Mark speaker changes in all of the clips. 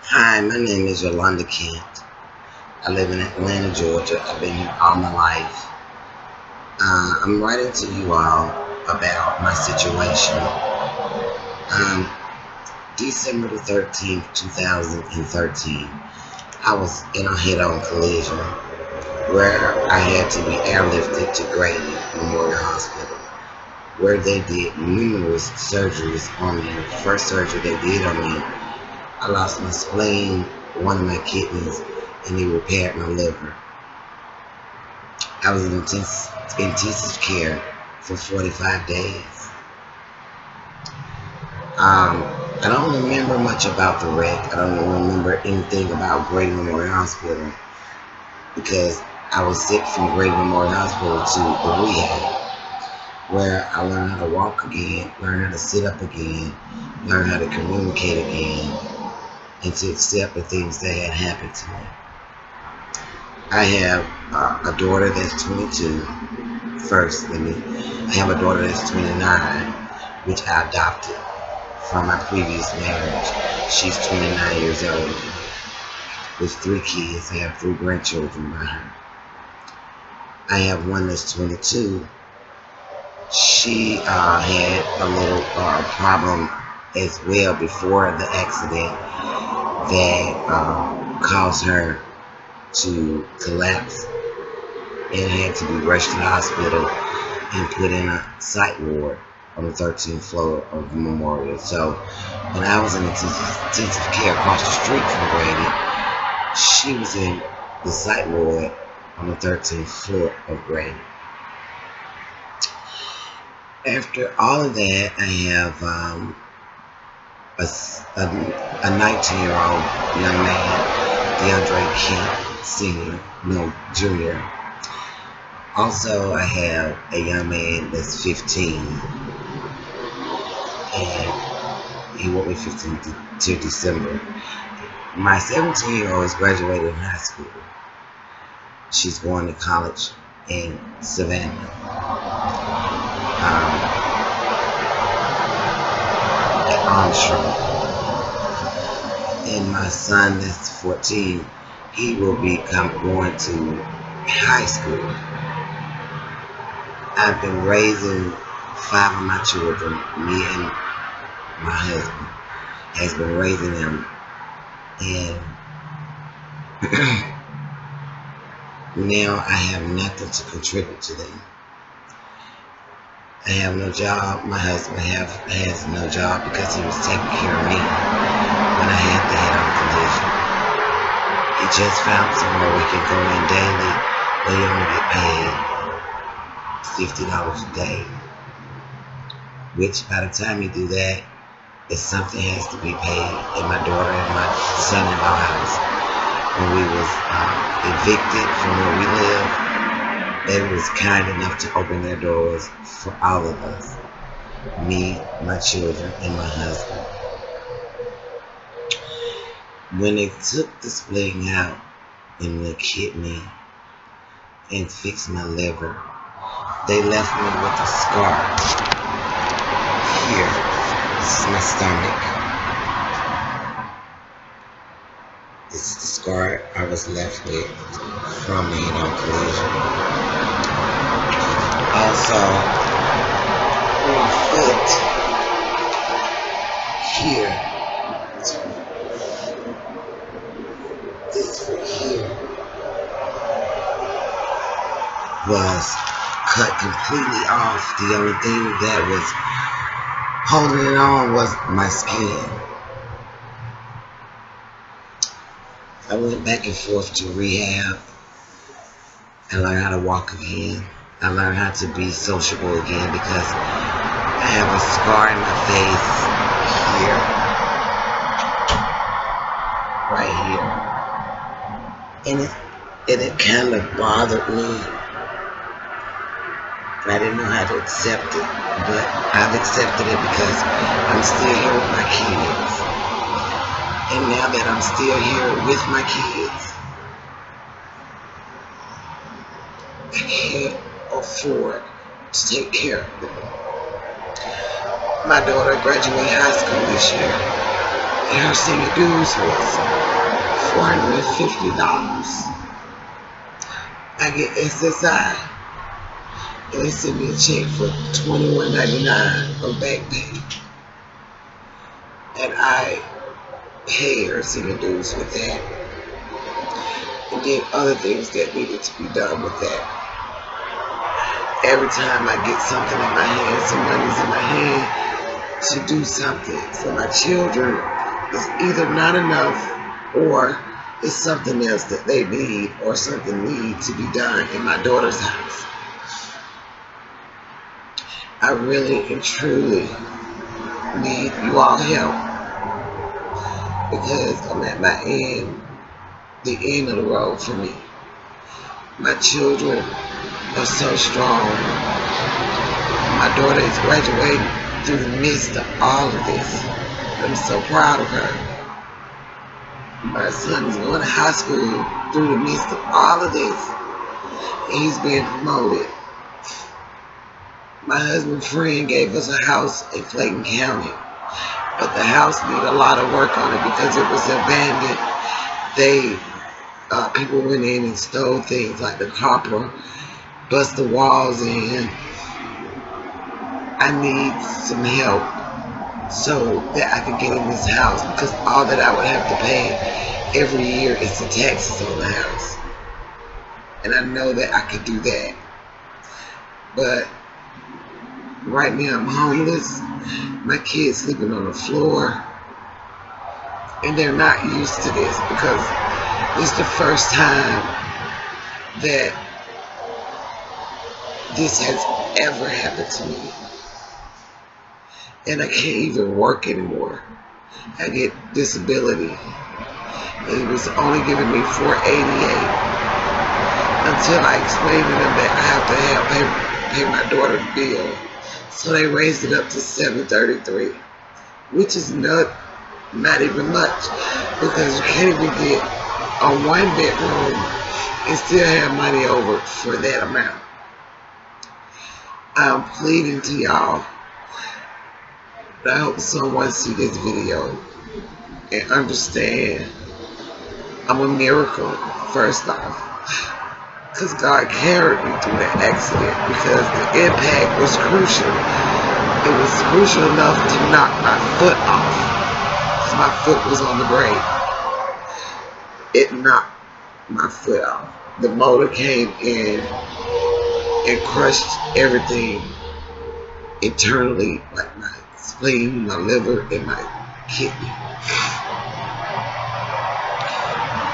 Speaker 1: Hi, my name is Yolanda Kent. I live in Atlanta, Georgia. I've been here all my life. I'm writing to you all about my situation. Um, December the 13th, 2013, I was in a head-on collision where I had to be airlifted to Grady Memorial Hospital, where they did numerous surgeries on me. The first surgery they did on me, I lost my spleen, one of my kidneys, and they repaired my liver. I was in intensive care for 45 days. I don't remember much about the wreck. I don't remember anything about Grady Memorial Hospital because I was sick from Grady Memorial Hospital to the rehab, where I learned how to walk again, learned how to sit up again, learned how to communicate again, and to accept the things that had happened to me. I have a daughter that's 22. I have a daughter that's 29, which I adopted from my previous marriage. She's 29 years old with 3 kids. I have 3 grandchildren by her. I have one that's 22. She had a little problem as well before the accident that caused her to collapse and had to be rushed to the hospital and put in a psych ward on the 13th floor of the Memorial. So when I was in intensive care across the street from Grady, she was in the psych ward on the 13th floor of Grady. After all of that, I have a 19-year-old young man, DeAndre Kent Jr. Also, I have a young man that's 15, and he won't be 15 till December. My 17-year-old is graduating high school. She's going to college in Savannah. At Armstrong. And my son that's 14, he will be going to high school. I've been raising 5 of my children. Me and my husband has been raising them, and now I have nothing to contribute to them. I have no job. My husband has no job because he was taking care of me when I had the head-on condition. He just found somewhere we can go in daily, but he only get paid $50 a day. Which by the time you do that, if something has to be paid at my daughter and my son-in-law house. When we was evicted from where we live, they was kind enough to open their doors for all of us. Me, my children, and my husband. When they took the spleen out in the kidney and fixed my liver, they left me with a scar here. This is my stomach. This is the scar I was left with from the head-on collision. Also, my foot here, this foot here, was cut completely off. The only thing that was holding it on was my skin. I went back and forth to rehab. I learned how to walk again. I learned how to be sociable again because I have a scar in my face here, right here, and it kind of bothered me. And I didn't know how to accept it, but I've accepted it because I'm still here with my kids. And now that I'm still here with my kids, I can't afford to take care of them. My daughter graduated high school this year, and her senior dues was $450. I get SSI, and they send me a check for $21.99 on back pay, and I pay her senior dues with that, and then other things that needed to be done with that. Every time I get something in my hand, some money's in my hand to do something for my children, it's either not enough or it's something else that they need or something needs to be done in my daughter's house. I really and truly need you all help, because I'm at the end of the road for me. My children are so strong. My daughter is graduating through the midst of all of this. I'm so proud of her. My son is going to high school through the midst of all of this, and he's being promoted. My husband's friend gave us a house in Clayton County, but the house needed a lot of work on it because it was abandoned. People went in and stole things like the copper, bust the walls in. I need some help so that I can get in this house, because all that I would have to pay every year is the taxes on the house. And I know that I could do that. But right now I'm homeless. My kids sleeping on the floor. And they're not used to this, because this is the first time that this has ever happened to me. And I can't even work anymore. I get disability. It was only giving me $488 until I explained to them that I have to pay my daughter's bill. So they raised it up to $733, which is not even much, because you can't even get a 1-bedroom and still have money over for that amount. I'm pleading to y'all. I hope someone see this video and understand I'm a miracle, first off, because God carried me through that accident, because the impact was crucial. It was crucial enough to knock my foot off, because my foot was on the brake. It knocked my foot off. The motor came in and crushed everything internally, like my spleen, my liver, and my kidney.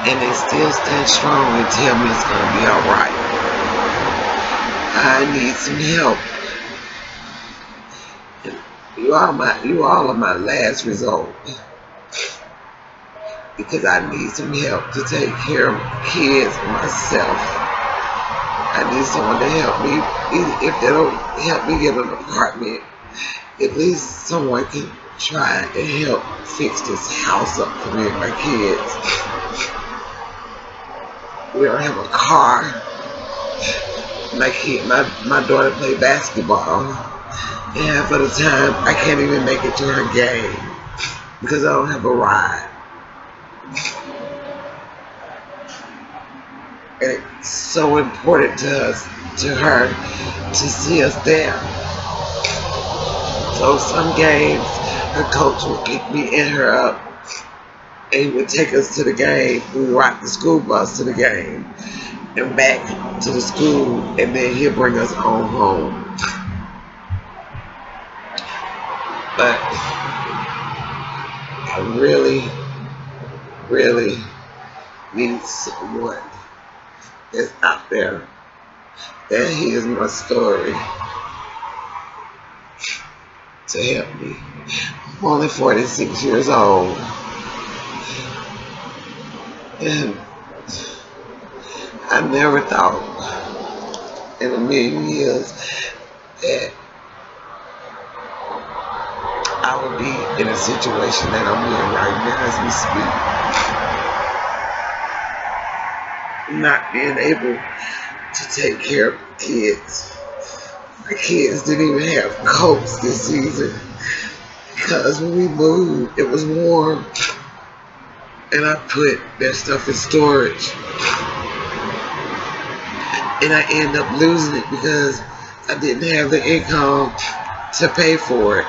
Speaker 1: And they still stand strong and tell me it's going to be alright. I need some help. You all are my last resort, because I need some help to take care of my kids and myself. I need someone to help me. If they don't help me get an apartment, at least someone can try and help fix this house up for me and my kids. We don't have a car. My daughter plays basketball, and half of the time I can't even make it to her game because I don't have a ride. And it's so important to her to see us there. So some games, her coach would pick me and her up, and he would take us to the game. We would ride the school bus to the game and back to the school, and then he'll bring us on home. But I really, really need someone that's out there that hears my story to help me. I'm only 46 years old, and I never thought in a million years that I would be in a situation that I'm in right now as we speak. Not being able to take care of kids. I My kids didn't even have coats this season because when we moved, it was warm, and I put their stuff in storage, and I ended up losing it because I didn't have the income to pay for it.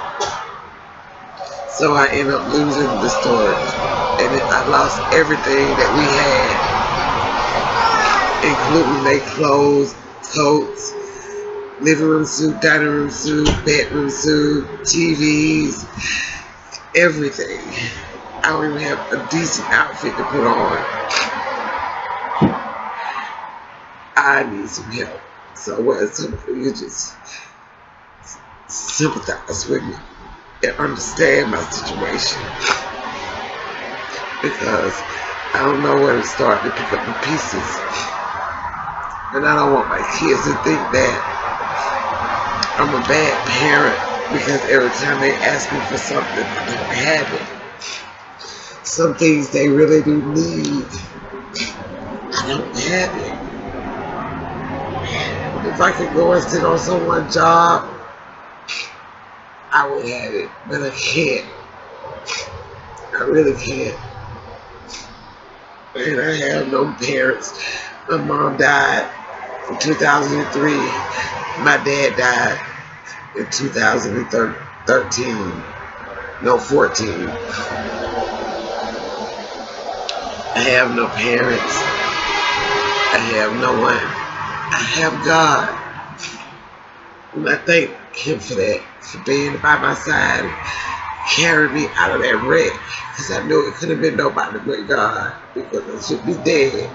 Speaker 1: So I ended up losing the storage, and I lost everything that we had, including their clothes, coats, living room suite, dining room suite, bedroom suite, TVs, everything. I don't even have a decent outfit to put on. I need some help. So what? Somebody you just sympathize with me and understand my situation, because I don't know where to start to pick up the pieces, and I don't want my kids to think that I'm a bad parent because every time they ask me for something, I don't have it. Some things they really do need, I don't have it. If I could go and sit on someone's job, I would have it, but I can't. I really can't. And I have no parents. My mom died in 2003. My dad died in 2013. No, 14. I have no parents. I have no one. I have God. And I thank Him for that, for being by my side and carrying me out of that wreck. Because I knew it couldn't have been nobody but God, because I should be dead.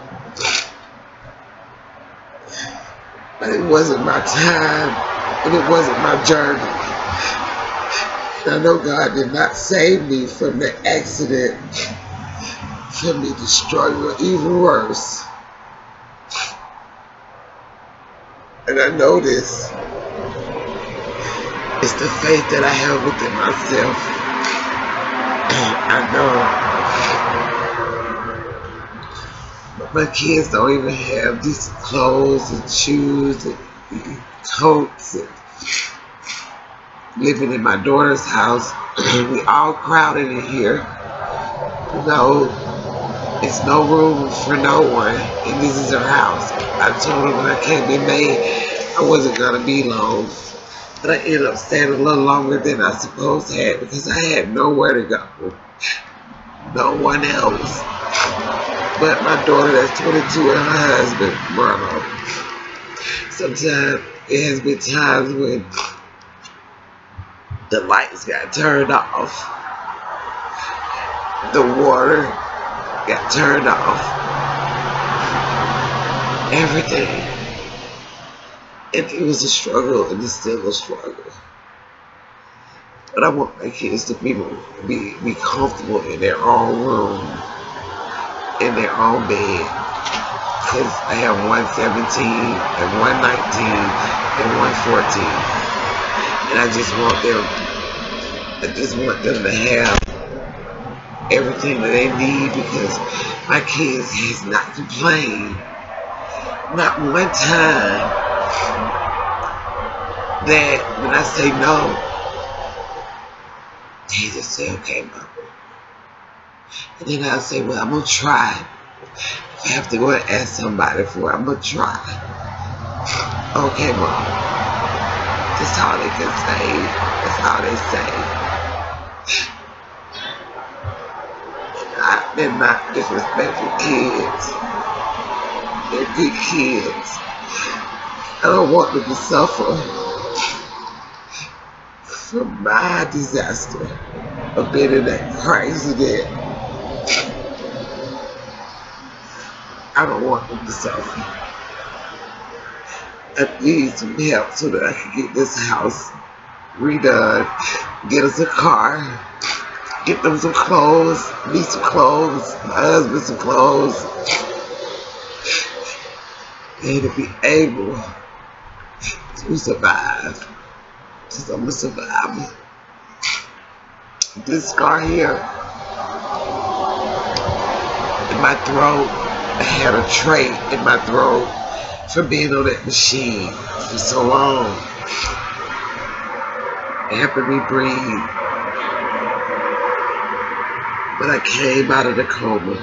Speaker 1: But it wasn't my time, and it wasn't my journey. And I know God did not save me from the accident, for me to struggle even worse. And I know this. It's the faith that I have within myself. I know. But my kids don't even have decent clothes and shoes and coats. And living in my daughter's house, we all crowded in here. No, it's no room for no one, and this is her house. I told her when I came in May, I wasn't gonna be long. But I ended up staying a little longer than I supposed to have, because I had nowhere to go. No one else. But my daughter that's 22 and her husband, Marlo. Sometimes it has been times when the lights got turned off. The water got turned off. Everything. And it was a struggle, and it's still a struggle. But I want my kids to be comfortable in their own room, in their own bed. Because I have 117 and 119 and 114. And I just want them to have everything that they need, because my kids has not complained. Not one time that when I say no, they just say, okay, Mom. And then I'll say, well, I'm going to try. If I have to go and ask somebody for it, I'm going to try. Okay, Mom. That's all they can say. That's all they say. They're not disrespectful kids. They're good kids. I don't want them to suffer from my disaster of being in that car accident. I don't want them to suffer. I need some help so that I can get this house redone, get us a car, get them some clothes, me some clothes, my husband some clothes, and to be able to survive. Because I'm a survivor. This scar here in my throat, I had a trait in my throat for being on that machine for so long. helping me breathe. When I came out of the coma,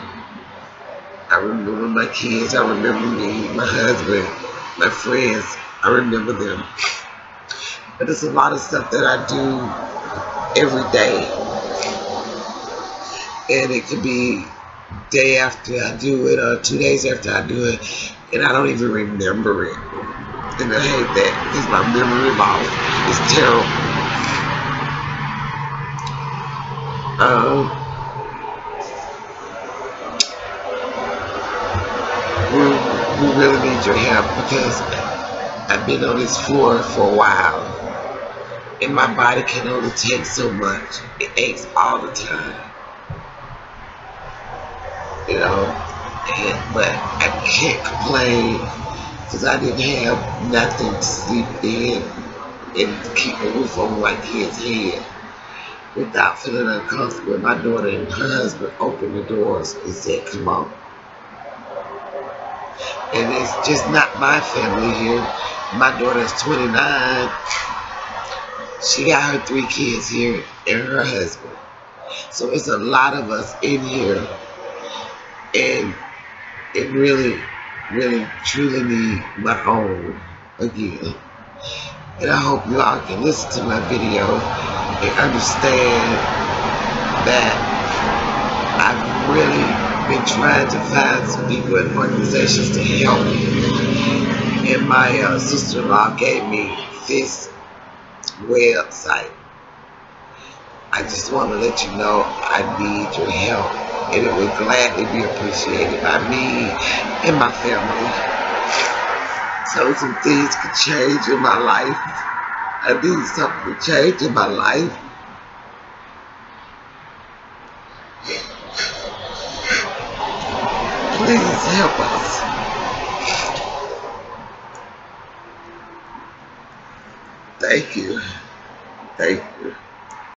Speaker 1: I remember my kids, I remember me, my husband, my friends, I remember them. But there's a lot of stuff that I do every day. And it could be day after I do it or 2 days after I do it, and I don't even remember it. And I hate that because my memory loss is terrible. We really need your help because I've been on this floor for a while and my body can only take so much. It aches all the time, you know, but I can't complain because I didn't have nothing to sleep in and keep a roof over my kid's head without feeling uncomfortable. My daughter and her husband opened the doors and said, come on. And it's just not my family here. My daughter's 29. She got her 3 kids here and her husband. So it's a lot of us in here. And it really, really, truly need my home again. And I hope you all can listen to my video and understand that I've really been trying to find some people and organizations to help me. And my sister-in-law gave me this website. I just want to let you know I need your help, and it would gladly be appreciated by me and my family. So some things could change in my life. I need something to change in my life. Please help us. Thank you. Thank you.